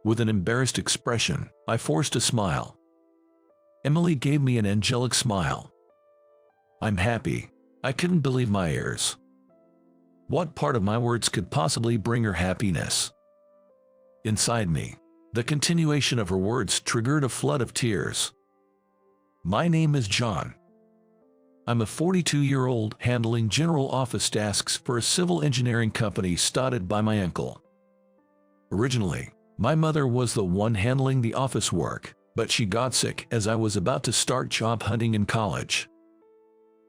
With an embarrassed expression, I forced a smile. Emily gave me an angelic smile. I'm happy. I couldn't believe my ears. What part of my words could possibly bring her happiness? Inside me, the continuation of her words triggered a flood of tears. My name is John. I'm a 42-year-old handling general office tasks for a civil engineering company started by my uncle. Originally, my mother was the one handling the office work, but she got sick as I was about to start job hunting in college.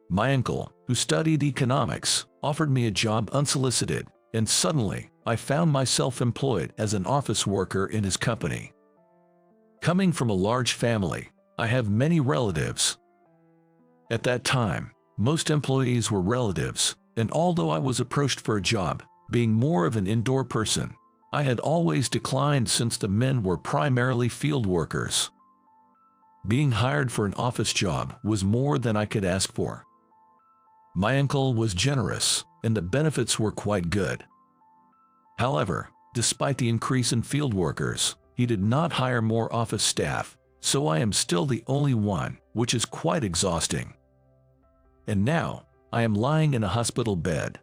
My uncle, who studied economics, offered me a job unsolicited, and suddenly, I found myself employed as an office worker in his company. Coming from a large family, I have many relatives. At that time, most employees were relatives, and although I was approached for a job, being more of an indoor person, I had always declined since the men were primarily field workers. Being hired for an office job was more than I could ask for. My uncle was generous, and the benefits were quite good. However, despite the increase in field workers, he did not hire more office staff, so I am still the only one, which is quite exhausting. And now, I am lying in a hospital bed.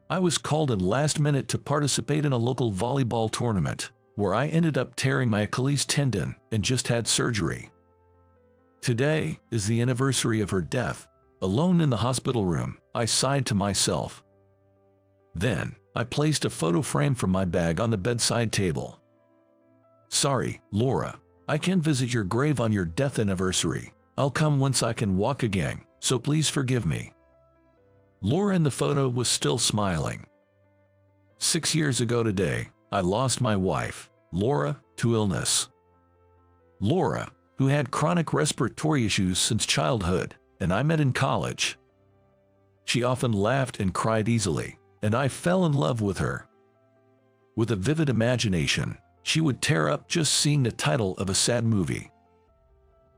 I was called in last minute to participate in a local volleyball tournament, where I ended up tearing my Achilles tendon and just had surgery. Today is the anniversary of her death. Alone in the hospital room, I sighed to myself. Then, I placed a photo frame from my bag on the bedside table. Sorry, Laura, I can't visit your grave on your death anniversary. I'll come once I can walk again, so please forgive me. Laura in the photo was still smiling. 6 years ago today, I lost my wife, Laura, to illness. Laura, who had chronic respiratory issues since childhood, and I met in college. She often laughed and cried easily, and I fell in love with her. With a vivid imagination, she would tear up just seeing the title of a sad movie.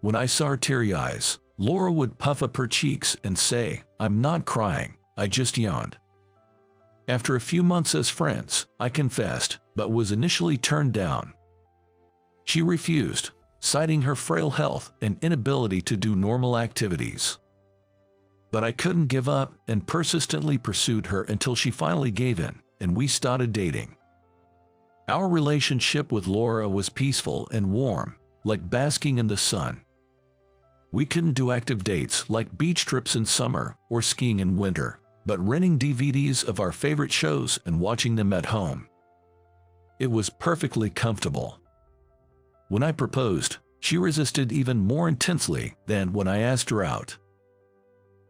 When I saw her teary eyes, Laura would puff up her cheeks and say, "I'm not crying, I just yawned." After a few months as friends, I confessed, but was initially turned down. She refused, citing her frail health and inability to do normal activities. But I couldn't give up and persistently pursued her until she finally gave in, and we started dating. Our relationship with Laura was peaceful and warm, like basking in the sun. We couldn't do active dates like beach trips in summer or skiing in winter, but renting DVDs of our favorite shows and watching them at home. It was perfectly comfortable. When I proposed, she resisted even more intensely than when I asked her out.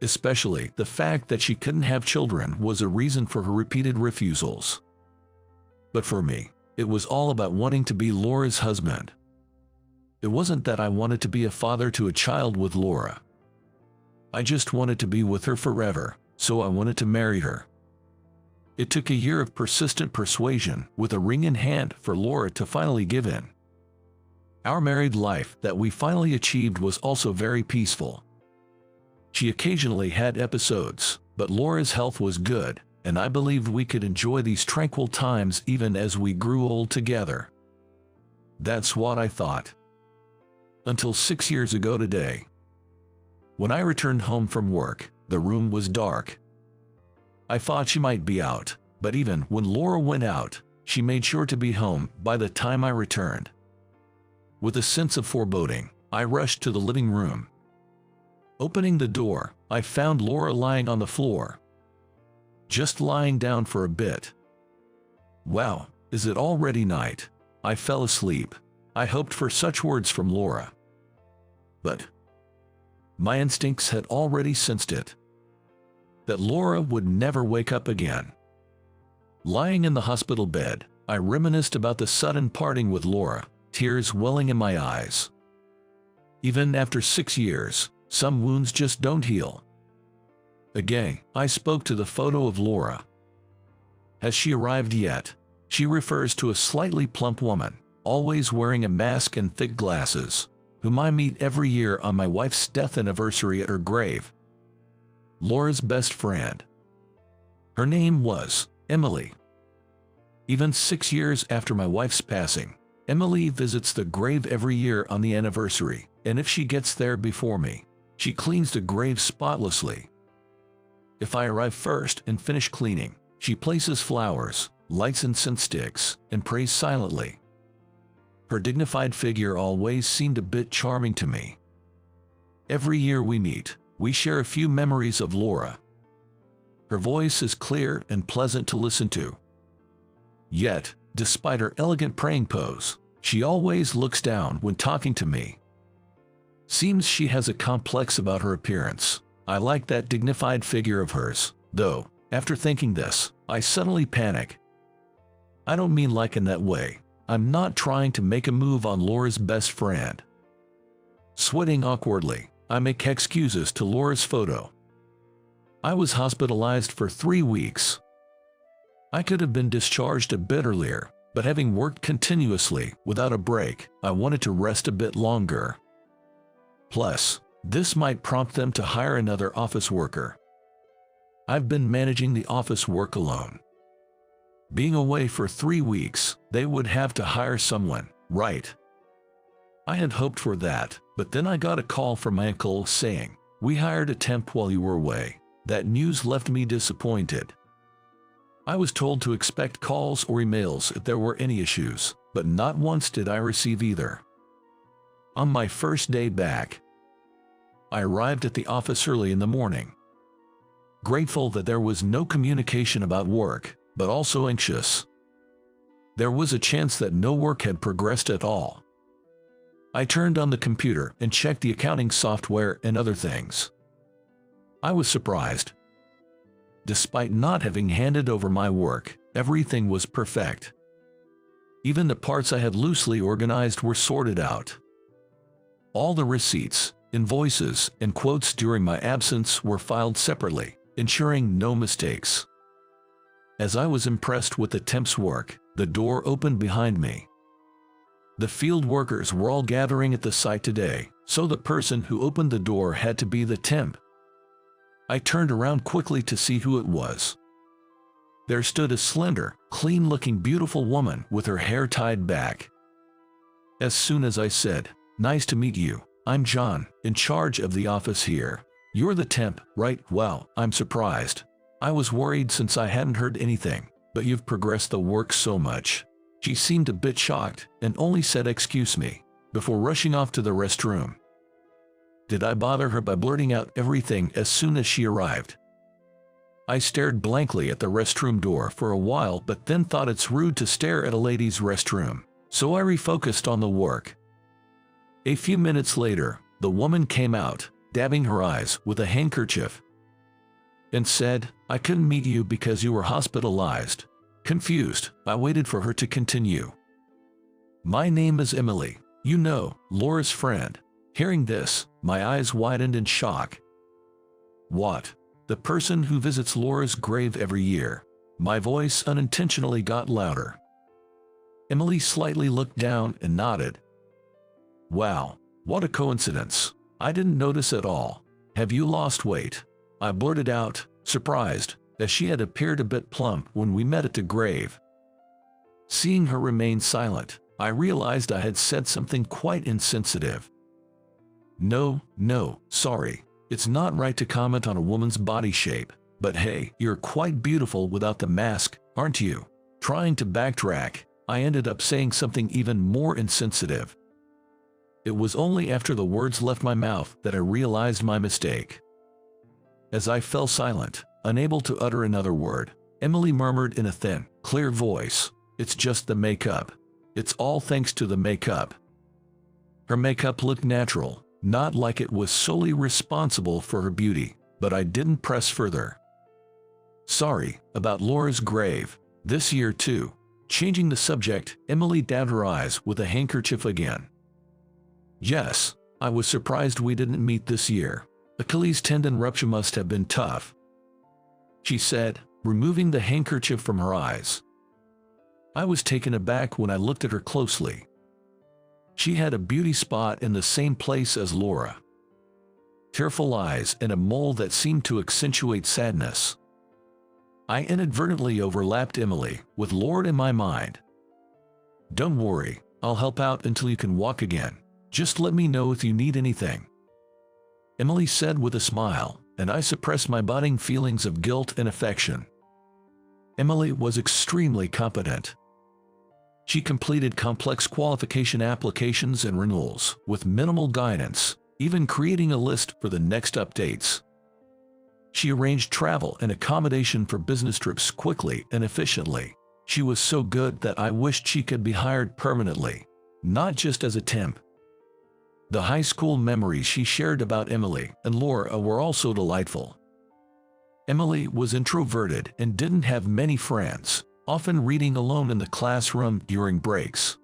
Especially the fact that she couldn't have children was a reason for her repeated refusals. But for me, it was all about wanting to be Laura's husband. It wasn't that I wanted to be a father to a child with Laura. I just wanted to be with her forever, so I wanted to marry her. It took a year of persistent persuasion with a ring in hand for Laura to finally give in. Our married life that we finally achieved was also very peaceful. She occasionally had episodes, but Laura's health was good, and I believed we could enjoy these tranquil times even as we grew old together. That's what I thought. Until 6 years ago today. When I returned home from work, the room was dark. I thought she might be out, but even when Laura went out, she made sure to be home by the time I returned. With a sense of foreboding, I rushed to the living room. Opening the door, I found Laura lying on the floor. Just lying down for a bit. Wow, is it already night? I fell asleep. I hoped for such words from Laura. But my instincts had already sensed it. That Laura would never wake up again. Lying in the hospital bed, I reminisced about the sudden parting with Laura, tears welling in my eyes. Even after 6 years, some wounds just don't heal. Again, I spoke to the photo of Laura. Has she arrived yet? She refers to a slightly plump woman, always wearing a mask and thick glasses, whom I meet every year on my wife's death anniversary at her grave. Laura's best friend. Her name was Emily. Even 6 years after my wife's passing, Emily visits the grave every year on the anniversary, and if she gets there before me, she cleans the grave spotlessly. If I arrive first and finish cleaning, she places flowers, lights incense sticks, and prays silently. Her dignified figure always seemed a bit charming to me. Every year we meet, we share a few memories of Laura. Her voice is clear and pleasant to listen to. Yet, despite her elegant praying pose, she always looks down when talking to me. Seems she has a complex about her appearance. I like that dignified figure of hers, though, after thinking this, I suddenly panic. I don't mean like in that way. I'm not trying to make a move on Laura's best friend. Sweating awkwardly, I make excuses to Laura's photo. I was hospitalized for 3 weeks. I could have been discharged a bit earlier, but having worked continuously, without a break, I wanted to rest a bit longer. Plus, this might prompt them to hire another office worker. I've been managing the office work alone. Being away for 3 weeks, they would have to hire someone, right? I had hoped for that, but then I got a call from my uncle saying, "We hired a temp while you were away." That news left me disappointed. I was told to expect calls or emails if there were any issues, but not once did I receive either. On my first day back, I arrived at the office early in the morning. Grateful that there was no communication about work, but also anxious. There was a chance that no work had progressed at all. I turned on the computer and checked the accounting software and other things. I was surprised. Despite not having handed over my work, everything was perfect. Even the parts I had loosely organized were sorted out. All the receipts, invoices, and quotes during my absence were filed separately, ensuring no mistakes. As I was impressed with the temp's work, the door opened behind me. The field workers were all gathering at the site today, so the person who opened the door had to be the temp. I turned around quickly to see who it was. There stood a slender, clean-looking beautiful woman with her hair tied back. As soon as I said, "Nice to meet you, I'm John, in charge of the office here. You're the temp, right? Well, I'm surprised. I was worried since I hadn't heard anything, but you've progressed the work so much." She seemed a bit shocked and only said "excuse me" before rushing off to the restroom. Did I bother her by blurting out everything as soon as she arrived? I stared blankly at the restroom door for a while, but then thought it's rude to stare at a ladies' restroom, so I refocused on the work. A few minutes later, the woman came out, dabbing her eyes with a handkerchief, and said, "I couldn't meet you because you were hospitalized." Confused, I waited for her to continue. "My name is Emily, you know, Laura's friend." Hearing this, my eyes widened in shock. "What? The person who visits Laura's grave every year?" My voice unintentionally got louder. Emily slightly looked down and nodded. "Wow, what a coincidence. I didn't notice at all. Have you lost weight?" I blurted out, surprised, as she had appeared a bit plump when we met at the grave. Seeing her remain silent, I realized I had said something quite insensitive. No, sorry. It's not right to comment on a woman's body shape, but hey, you're quite beautiful without the mask, aren't you? Trying to backtrack, I ended up saying something even more insensitive. It was only after the words left my mouth that I realized my mistake. As I fell silent, unable to utter another word, Emily murmured in a thin, clear voice, "It's just the makeup. It's all thanks to the makeup." Her makeup looked natural, not like it was solely responsible for her beauty, but I didn't press further. "Sorry about Laura's grave. This year too." Changing the subject, Emily dabbed her eyes with a handkerchief again. "Yes, I was surprised we didn't meet this year. Achilles tendon rupture must have been tough," she said, removing the handkerchief from her eyes. I was taken aback when I looked at her closely. She had a beauty spot in the same place as Laura. Tearful eyes and a mole that seemed to accentuate sadness. I inadvertently overlapped Emily with Lord in my mind. "Don't worry, I'll help out until you can walk again. Just let me know if you need anything," Emily said with a smile, and I suppressed my budding feelings of guilt and affection. Emily was extremely competent. She completed complex qualification applications and renewals with minimal guidance, even creating a list for the next updates. She arranged travel and accommodation for business trips quickly and efficiently. She was so good that I wished she could be hired permanently, not just as a temp. The high school memories she shared about Emily and Laura were also delightful. Emily was introverted and didn't have many friends, often reading alone in the classroom during breaks.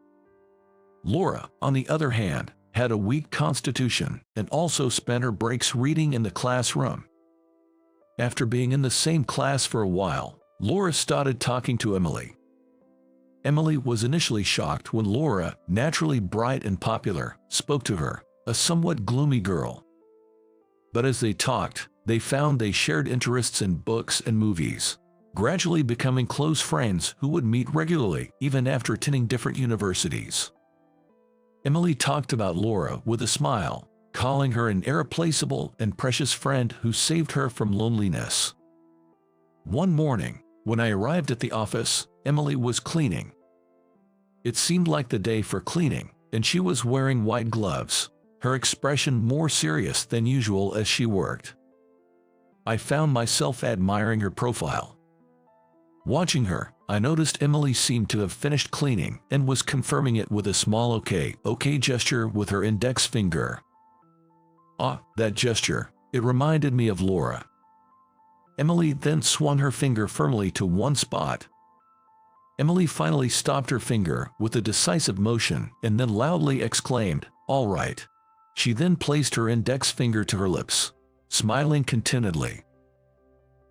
Laura, on the other hand, had a weak constitution and also spent her breaks reading in the classroom. After being in the same class for a while, Laura started talking to Emily. Emily was initially shocked when Laura, naturally bright and popular, spoke to her, a somewhat gloomy girl. But as they talked, they found they shared interests in books and movies, gradually becoming close friends who would meet regularly even after attending different universities. Emily talked about Laura with a smile, calling her an irreplaceable and precious friend who saved her from loneliness. One morning, when I arrived at the office, Emily was cleaning. It seemed like the day for cleaning, and she was wearing white gloves, her expression more serious than usual as she worked. I found myself admiring her profile. Watching her, I noticed Emily seemed to have finished cleaning and was confirming it with a small okay gesture with her index finger. Ah, that gesture, it reminded me of Laura. Emily then swung her finger firmly to one spot. Emily finally stopped her finger with a decisive motion and then loudly exclaimed, "All right." She then placed her index finger to her lips, smiling contentedly.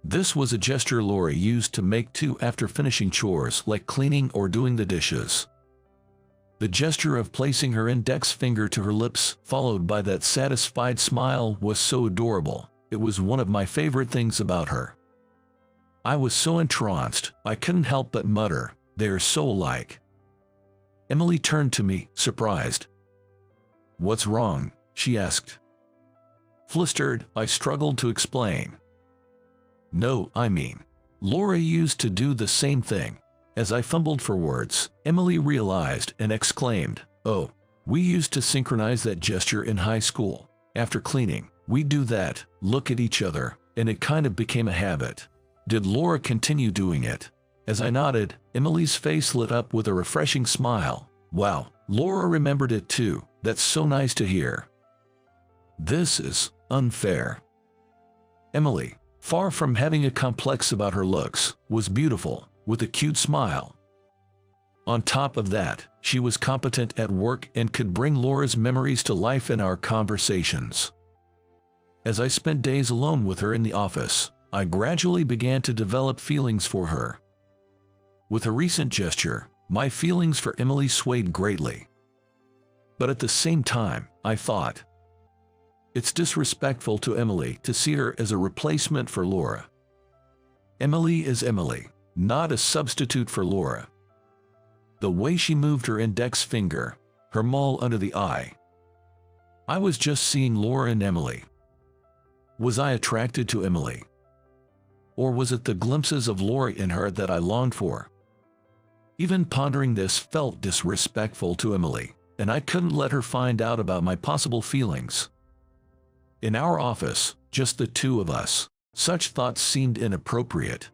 This was a gesture Laura used to make too after finishing chores like cleaning or doing the dishes. The gesture of placing her index finger to her lips, followed by that satisfied smile, was so adorable. It was one of my favorite things about her. I was so entranced, I couldn't help but mutter, "They are so alike." Emily turned to me, surprised. "What's wrong?" she asked. Flustered, I struggled to explain. "No, I mean, Laura used to do the same thing." As I fumbled for words, Emily realized and exclaimed, "Oh, we used to synchronize that gesture in high school. After cleaning, we'd do that, look at each other, and it kind of became a habit." Did Laura continue doing it? As I nodded, Emily's face lit up with a refreshing smile. "Wow, Laura remembered it too. That's so nice to hear." "This is unfair." Emily, far from having a complex about her looks, was beautiful, with a cute smile. On top of that, she was competent at work and could bring Laura's memories to life in our conversations. As I spent days alone with her in the office, I gradually began to develop feelings for her. With a recent gesture, my feelings for Emily swayed greatly. But at the same time, I thought, it's disrespectful to Emily to see her as a replacement for Laura. Emily is Emily, not a substitute for Laura. The way she moved her index finger, her mole under the eye. I was just seeing Laura and Emily. Was I attracted to Emily? Or was it the glimpses of Laura in her that I longed for? Even pondering this felt disrespectful to Emily, and I couldn't let her find out about my possible feelings. In our office, just the two of us, such thoughts seemed inappropriate.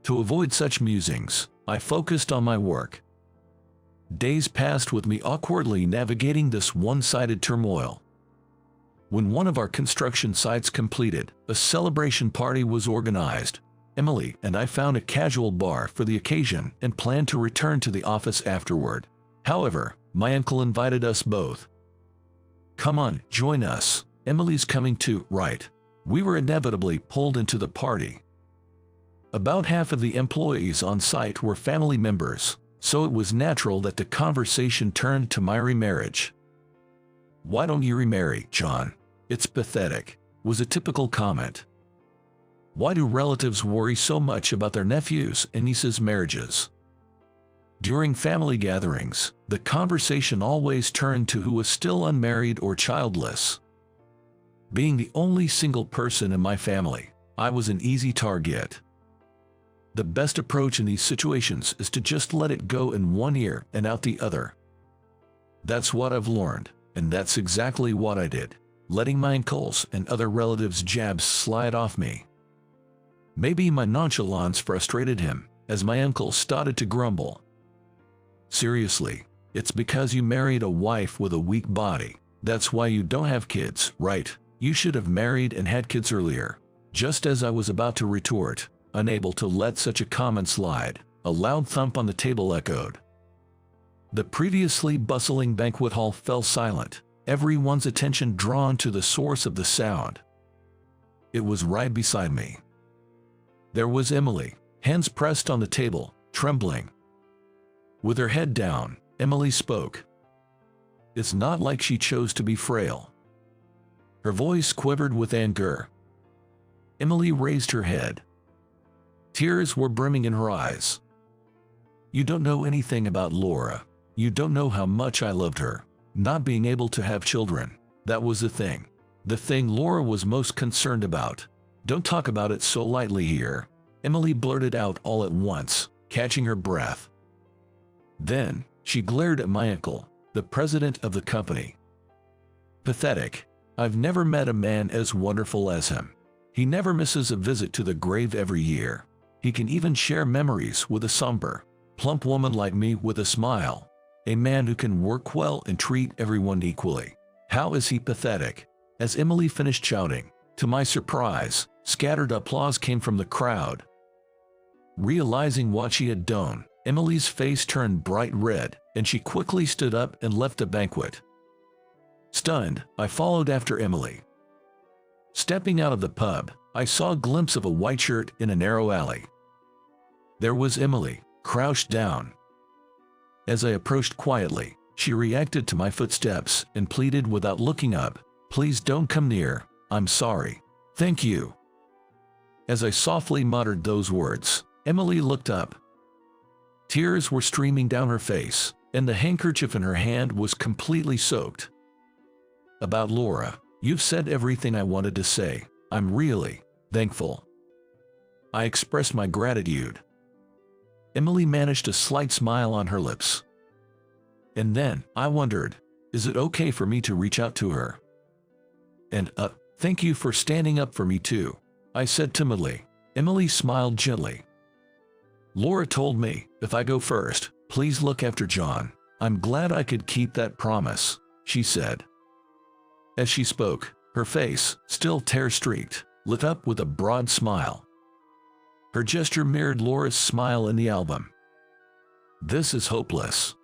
To avoid such musings, I focused on my work. Days passed with me awkwardly navigating this one-sided turmoil. When one of our construction sites completed, a celebration party was organized. Emily and I found a casual bar for the occasion and planned to return to the office afterward. However, my uncle invited us both. "Come on, join us. Emily's coming too, right?" We were inevitably pulled into the party. About half of the employees on site were family members, so it was natural that the conversation turned to my remarriage. "Why don't you remarry, John? It's pathetic," was a typical comment. "Why do relatives worry so much about their nephews' and nieces' marriages?" During family gatherings, the conversation always turned to who was still unmarried or childless. Being the only single person in my family, I was an easy target. The best approach in these situations is to just let it go in one ear and out the other. That's what I've learned, and that's exactly what I did, letting my uncles and other relatives' jabs slide off me. Maybe my nonchalance frustrated him, as my uncle started to grumble. "Seriously, it's because you married a wife with a weak body. That's why you don't have kids, right? You should have married and had kids earlier." Just as I was about to retort, unable to let such a comment slide, a loud thump on the table echoed. The previously bustling banquet hall fell silent, everyone's attention drawn to the source of the sound. It was right beside me. There was Emily, hands pressed on the table, trembling. With her head down, Emily spoke. It's not like she chose to be frail. Her voice quivered with anger. Emily raised her head. Tears were brimming in her eyes. "You don't know anything about Laura. You don't know how much I loved her. Not being able to have children, that was the thing. The thing Laura was most concerned about. Don't talk about it so lightly here," Emily blurted out all at once, catching her breath. Then, she glared at my uncle, the president of the company. Pathetic. I've never met a man as wonderful as him. He never misses a visit to the grave every year. He can even share memories with a somber, plump woman like me with a smile. A man who can work well and treat everyone equally. How is he pathetic? As Emily finished shouting, to my surprise, scattered applause came from the crowd. Realizing what she had done, Emily's face turned bright red, and she quickly stood up and left the banquet. Stunned, I followed after Emily. Stepping out of the pub, I saw a glimpse of a white shirt in a narrow alley. There was Emily, crouched down. As I approached quietly, she reacted to my footsteps and pleaded without looking up, "Please don't come near, I'm sorry." "Thank you." As I softly muttered those words, Emily looked up. Tears were streaming down her face, and the handkerchief in her hand was completely soaked. "About Laura, you've said everything I wanted to say. I'm really thankful." I expressed my gratitude. Emily managed a slight smile on her lips. And then, I wondered, is it okay for me to reach out to her? And, thank you for standing up for me too, I said timidly. Emily smiled gently. "Laura told me, if I go first, please look after John. I'm glad I could keep that promise," she said. As she spoke, her face, still tear-streaked, lit up with a broad smile. Her gesture mirrored Laura's smile in the album. "This is hopeless,"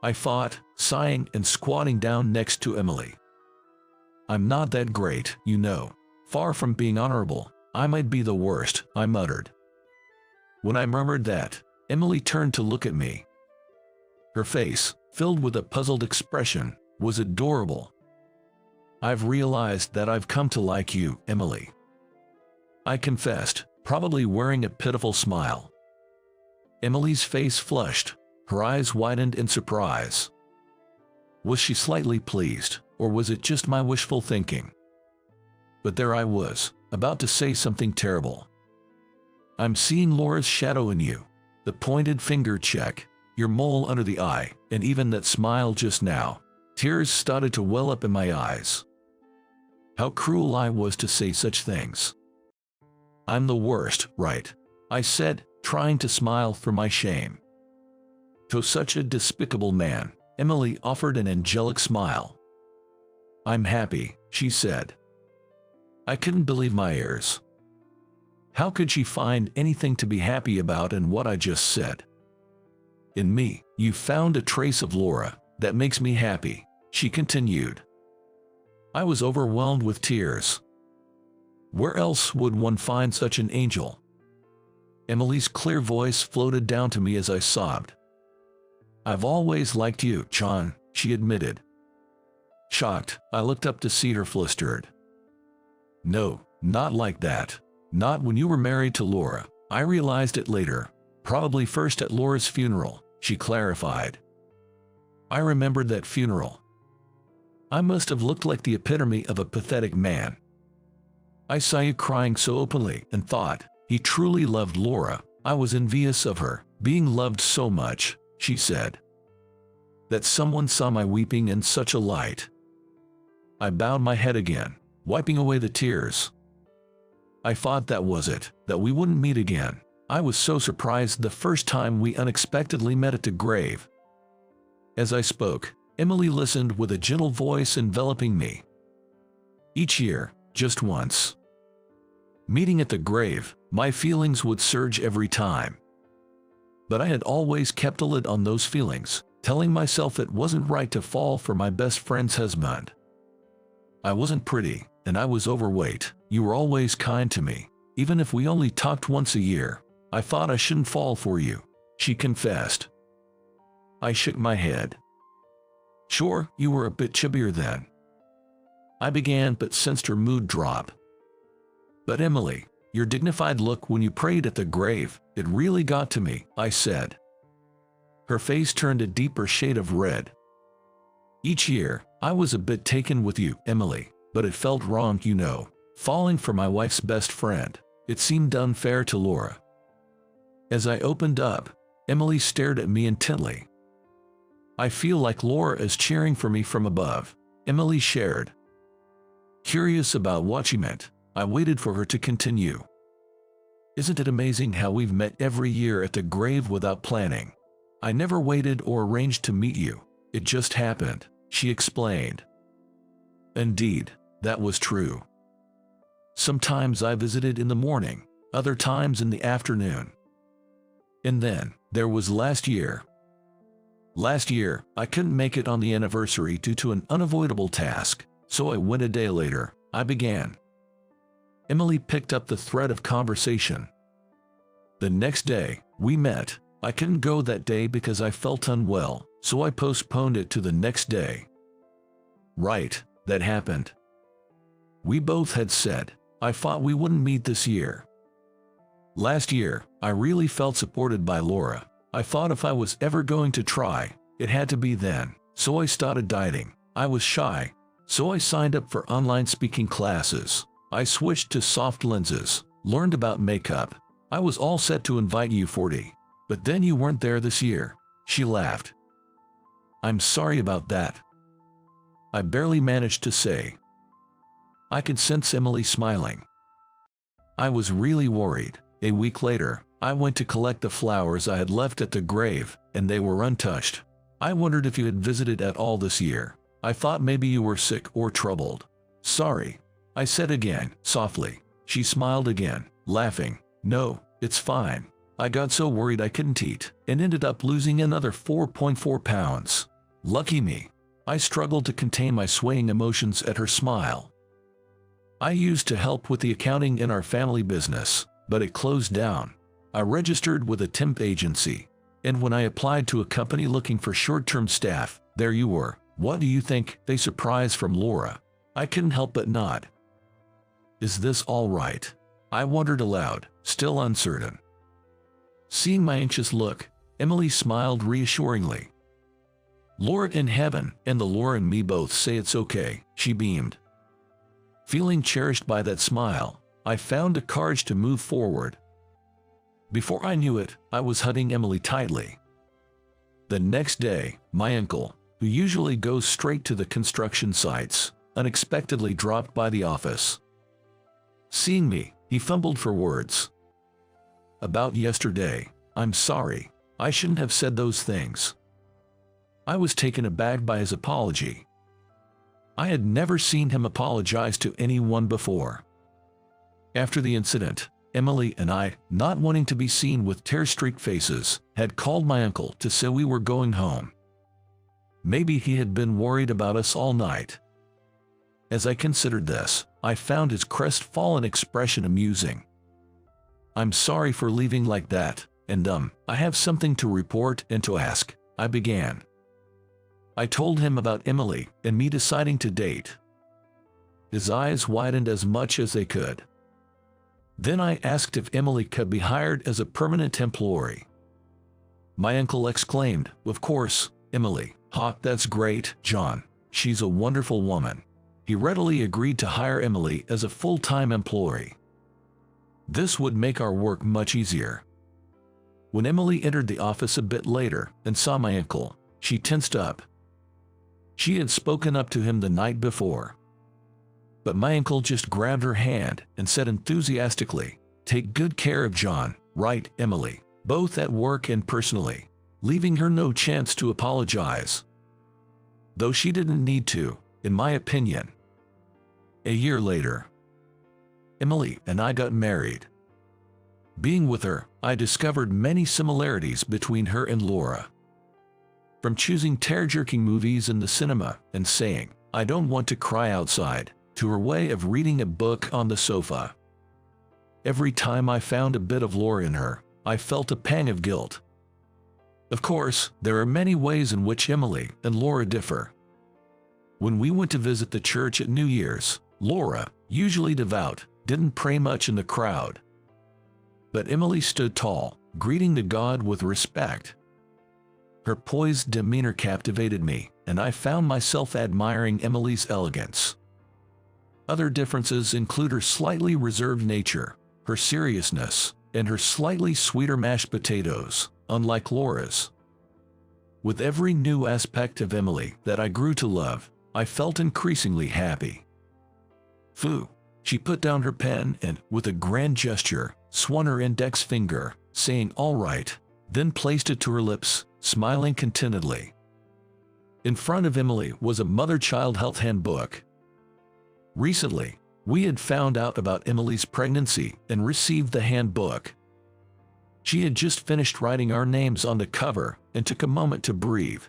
I thought, sighing and squatting down next to Emily. "I'm not that great, you know. Far from being honorable, I might be the worst," I muttered. When I murmured that, Emily turned to look at me. Her face, filled with a puzzled expression, was adorable. "I've realized that I've come to like you, Emily," I confessed, probably wearing a pitiful smile. Emily's face flushed, her eyes widened in surprise. Was she slightly pleased, or was it just my wishful thinking? But there I was, about to say something terrible. "I'm seeing Laura's shadow in you. The pointed finger check, your mole under the eye, and even that smile just now." Tears started to well up in my eyes. How cruel I was to say such things. "I'm the worst, right?" I said, trying to smile for my shame. To such a despicable man, Emily offered an angelic smile. "I'm happy," she said. I couldn't believe my ears. How could she find anything to be happy about in what I just said? "In me, you found a trace of Laura that makes me happy," she continued. I was overwhelmed with tears. Where else would one find such an angel? Emily's clear voice floated down to me as I sobbed. "I've always liked you, John," she admitted. Shocked, I looked up to see her flustered. "No, not like that. Not when you were married to Laura. I realized it later. Probably first at Laura's funeral, she clarified. I remembered that funeral. I must have looked like the epitome of a pathetic man. I saw you crying so openly and thought, he truly loved Laura. I was envious of her, being loved so much, she said. That someone saw my weeping in such a light. I bowed my head again, wiping away the tears. I thought that was it, that we wouldn't meet again. I was so surprised the first time we unexpectedly met at the grave. As I spoke, Emily listened with a gentle voice enveloping me. Each year, just once. Meeting at the grave, my feelings would surge every time. But I had always kept a lid on those feelings, telling myself it wasn't right to fall for my best friend's husband. I wasn't pretty, and I was overweight. You were always kind to me, even if we only talked once a year. I thought I shouldn't fall for you, she confessed. I shook my head. Sure, you were a bit chubbier then. I began but sensed her mood drop. But Emily, your dignified look when you prayed at the grave, it really got to me, I said. Her face turned a deeper shade of red. Each year, I was a bit taken with you, Emily, but it felt wrong, you know, falling for my wife's best friend. It seemed unfair to Laura. As I opened up, Emily stared at me intently. I feel like Laura is cheering for me from above, Emily shared. Curious about what she meant, I waited for her to continue. Isn't it amazing how we've met every year at the grave without planning? I never waited or arranged to meet you. It just happened, she explained. Indeed, that was true. Sometimes I visited in the morning, other times in the afternoon. And then, there was last year. Last year, I couldn't make it on the anniversary due to an unavoidable task, so I went a day later. I began. Emily picked up the thread of conversation. The next day, we met. I couldn't go that day because I felt unwell, so I postponed it to the next day. Right, that happened. We both had said, I thought we wouldn't meet this year. Last year, I really felt supported by Laura. I thought if I was ever going to try, it had to be then, so I started dieting. I was shy, so I signed up for online speaking classes. I switched to soft lenses, learned about makeup. I was all set to invite you 40. But then you weren't there this year, she laughed. I'm sorry about that. I barely managed to say. I could sense Emily smiling. I was really worried. A week later, I went to collect the flowers I had left at the grave, and they were untouched. I wondered if you had visited at all this year. I thought maybe you were sick or troubled. Sorry, I said again, softly. She smiled again, laughing. No, it's fine. I got so worried I couldn't eat, and ended up losing another 4.4 pounds. Lucky me. I struggled to contain my swaying emotions at her smile. I used to help with the accounting in our family business, but it closed down. I registered with a temp agency, and when I applied to a company looking for short-term staff, there you were. What do you think? A surprise from Laura. I couldn't help but nod. Is this all right? I wondered aloud, still uncertain. Seeing my anxious look, Emily smiled reassuringly. Laura in heaven and the Laura and me both say it's okay, she beamed. Feeling cherished by that smile, I found the courage to move forward. Before I knew it, I was hugging Emily tightly. The next day, my uncle, who usually goes straight to the construction sites, unexpectedly dropped by the office. Seeing me, he fumbled for words. About yesterday, I'm sorry. I shouldn't have said those things. I was taken aback by his apology. I had never seen him apologize to anyone before. After the incident, Emily and I, not wanting to be seen with tear-streaked faces, had called my uncle to say we were going home. Maybe he had been worried about us all night. As I considered this, I found his crestfallen expression amusing. I'm sorry for leaving like that, and I have something to report and to ask, I began. I told him about Emily and me deciding to date. His eyes widened as much as they could. Then I asked if Emily could be hired as a permanent employee. My uncle exclaimed, "Of course, Emily." "Ha, that's great, John. She's a wonderful woman." He readily agreed to hire Emily as a full-time employee. This would make our work much easier. When Emily entered the office a bit later and saw my uncle, she tensed up. She had spoken up to him the night before. But my uncle just grabbed her hand and said enthusiastically, "Take good care of John, right, Emily, both at work and personally," leaving her no chance to apologize. Though she didn't need to, in my opinion. A year later, Emily and I got married. Being with her, I discovered many similarities between her and Laura. From choosing tear-jerking movies in the cinema and saying, "I don't want to cry outside," to her way of reading a book on the sofa. Every time I found a bit of Laura in her, I felt a pang of guilt. Of course, there are many ways in which Emily and Laura differ. When we went to visit the church at New Year's, Laura, usually devout, didn't pray much in the crowd. But Emily stood tall, greeting the God with respect. Her poised demeanor captivated me, and I found myself admiring Emily's elegance. Other differences include her slightly reserved nature, her seriousness, and her slightly sweeter mashed potatoes, unlike Laura's. With every new aspect of Emily that I grew to love, I felt increasingly happy. Phew! She put down her pen and, with a grand gesture, swung her index finger, saying "all right," then placed it to her lips, smiling contentedly. In front of Emily was a mother-child health handbook. Recently, we had found out about Emily's pregnancy and received the handbook. She had just finished writing our names on the cover and took a moment to breathe.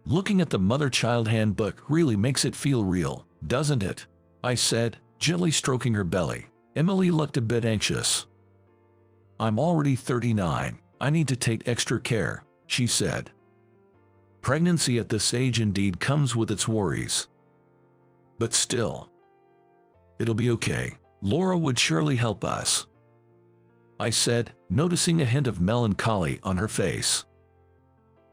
"Looking at the mother-child handbook really makes it feel real, doesn't it?" I said, gently stroking her belly. Emily looked a bit anxious. "I'm already 39. I need to take extra care," she said. "Pregnancy at this age indeed comes with its worries. But still, it'll be okay. Laura would surely help us," I said, noticing a hint of melancholy on her face.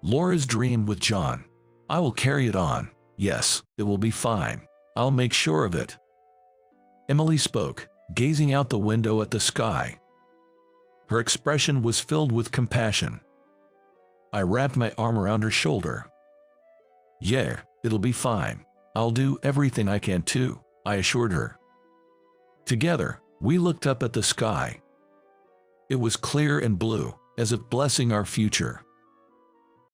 "Laura's dream with John. I will carry it on. Yes, it will be fine. I'll make sure of it." Emily spoke, gazing out the window at the sky. Her expression was filled with compassion. I wrapped my arm around her shoulder. "Yeah, it'll be fine. I'll do everything I can too," I assured her. Together, we looked up at the sky. It was clear and blue, as if blessing our future.